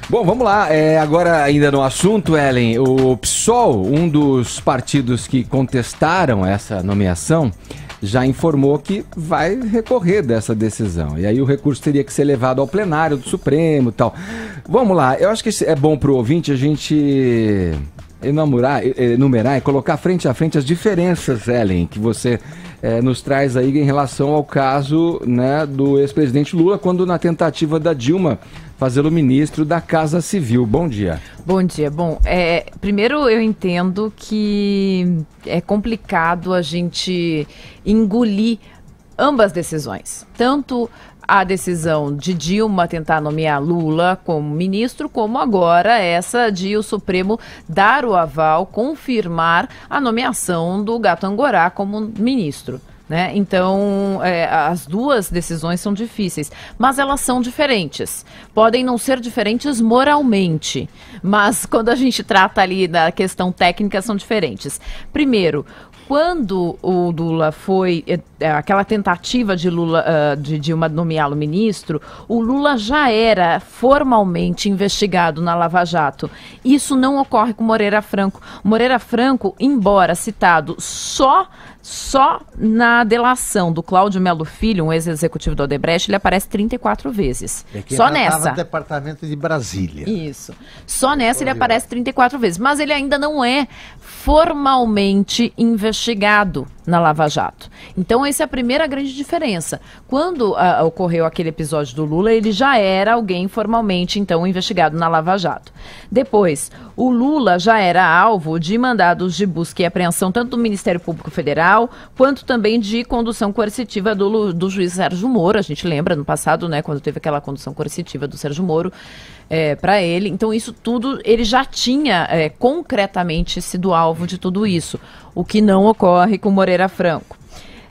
Bom, vamos lá. Agora, ainda no assunto, Ellen, o PSOL, um dos partidos que contestaram essa nomeação, já informou que vai recorrer dessa decisão. E aí o recurso teria que ser levado ao plenário do Supremo e tal. Vamos lá, eu acho que é bom para o ouvinte a gente enumerar e colocar frente a frente as diferenças, Ellen, que você nos traz aí em relação ao caso, né, do ex-presidente Lula, quando na tentativa da Dilma fazê-lo ministro da Casa Civil. Bom dia. Bom dia. Bom, primeiro eu entendo que é complicado a gente engolir ambas decisões. Tanto a decisão de Dilma tentar nomear Lula como ministro, como agora essa de o Supremo dar o aval, confirmar a nomeação do Gato Angorá como ministro. Né? Então, as duas decisões são difíceis, mas elas são diferentes. Podem não ser diferentes moralmente, mas quando a gente trata ali da questão técnica, são diferentes. Primeiro, quando o Lula foi, aquela tentativa de Dilma nomeá-lo ministro, o Lula já era formalmente investigado na Lava Jato. Isso não ocorre com Moreira Franco. Moreira Franco, embora citado só na delação do Cláudio Melo Filho, um ex-executivo da Odebrecht, ele aparece 34 vezes. Só nessa. Estava no departamento de Brasília. Isso. Só nessa ele aparece 34 vezes. Mas ele ainda não é formalmente investigado na Lava Jato. Então, essa é a primeira grande diferença. Quando ocorreu aquele episódio do Lula, ele já era alguém formalmente, então, investigado na Lava Jato. Depois, o Lula já era alvo de mandados de busca e apreensão, tanto do Ministério Público Federal, quanto também de condução coercitiva do juiz Sérgio Moro. A gente lembra, no passado, né, quando teve aquela condução coercitiva do Sérgio Moro para ele. Então, isso tudo, ele já tinha concretamente sido alvo de tudo isso, o que não ocorre com Moreira Franco.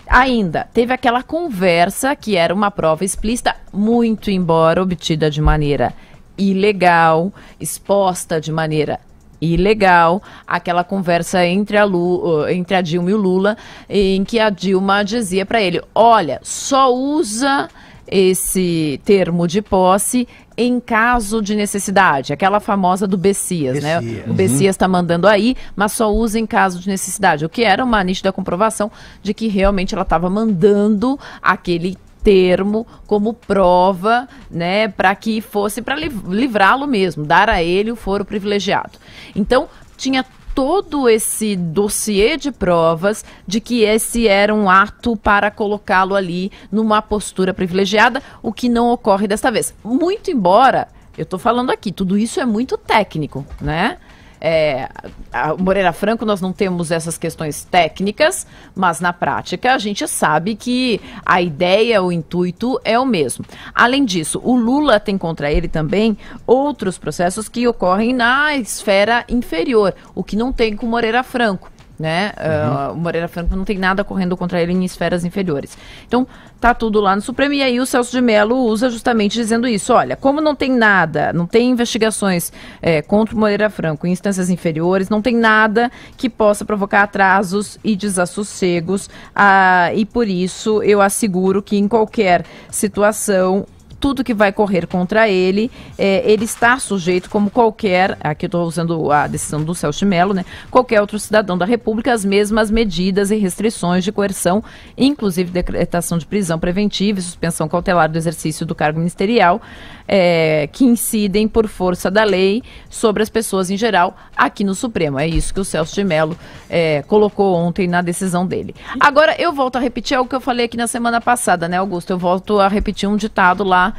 Ainda, teve aquela conversa que era uma prova explícita, muito embora obtida de maneira ilegal, exposta de maneira ilegal, aquela conversa entre a Dilma e o Lula, em que a Dilma dizia para ele, olha, só usa esse termo de posse em caso de necessidade, aquela famosa do Bessias, né? O Bessias está mandando aí, mas só usa em caso de necessidade, o que era uma nítida comprovação de que realmente ela estava mandando aquele termo como prova, né, para que fosse para livrá-lo mesmo, dar a ele o foro privilegiado. Então, tinha todo esse dossiê de provas de que esse era um ato para colocá-lo ali numa postura privilegiada, o que não ocorre desta vez. Muito embora, eu estou falando aqui, tudo isso é muito técnico, né? A Moreira Franco, nós não temos essas questões técnicas, mas na prática a gente sabe que a ideia, o intuito é o mesmo. Além disso, o Lula tem contra ele também outros processos que ocorrem na esfera inferior, o que não tem com Moreira Franco. Né? O Moreira Franco não tem nada correndo contra ele em esferas inferiores. Então, tá tudo lá no Supremo, e aí o Celso de Mello usa justamente dizendo isso, olha, como não tem nada, não tem investigações contra o Moreira Franco em instâncias inferiores, não tem nada que possa provocar atrasos e desassossegos, e por isso eu asseguro que em qualquer situação, tudo que vai correr contra ele, ele está sujeito, como qualquer, aqui eu estou usando a decisão do Celso de Mello, né, qualquer outro cidadão da República, as mesmas medidas e restrições de coerção, inclusive decretação de prisão preventiva e suspensão cautelar do exercício do cargo ministerial, que incidem por força da lei sobre as pessoas em geral aqui no Supremo. É isso que o Celso de Mello colocou ontem na decisão dele. Agora, eu volto a repetir algo que eu falei aqui na semana passada, né, Augusto? Eu volto a repetir um ditado lá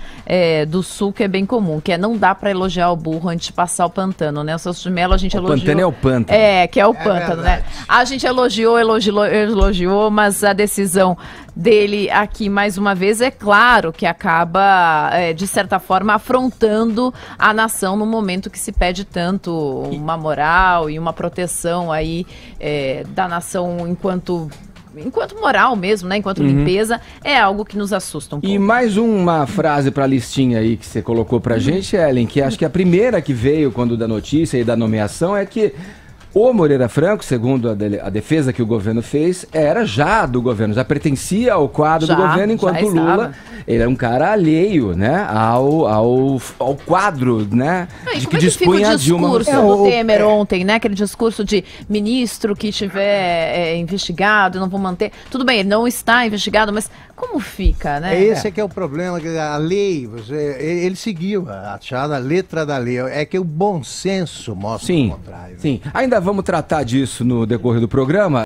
do Sul que é bem comum, que é não dá para elogiar o burro antes de passar o pantano, né? O Celso de Mello a gente elogiou. O pantano é o pântano. Que é o pântano, né? A gente elogiou, mas a decisão dele aqui, mais uma vez, é claro que acaba, de certa forma, afrontando a nação no momento que se pede tanto uma moral e uma proteção aí da nação enquanto moral mesmo, né? Enquanto limpeza, é algo que nos assusta um pouco. E mais uma frase para a listinha aí que você colocou pra gente, Ellen, que acho que a primeira que veio quando da notícia e da nomeação é que O Moreira Franco, segundo a defesa que o governo fez, era já do governo, já pertencia ao quadro do governo, enquanto o Lula, ele era um cara alheio, né, ao quadro, né, de que dispunha a Dilma. O discurso do Temer ontem, né, aquele discurso de ministro que estiver investigado, não vou manter. Tudo bem, ele não está investigado, mas como fica, né? Esse é que é o problema, a lei, ele seguiu a letra da lei, é que o bom senso mostra o contrário. Sim, ainda vamos tratar disso no decorrer do programa.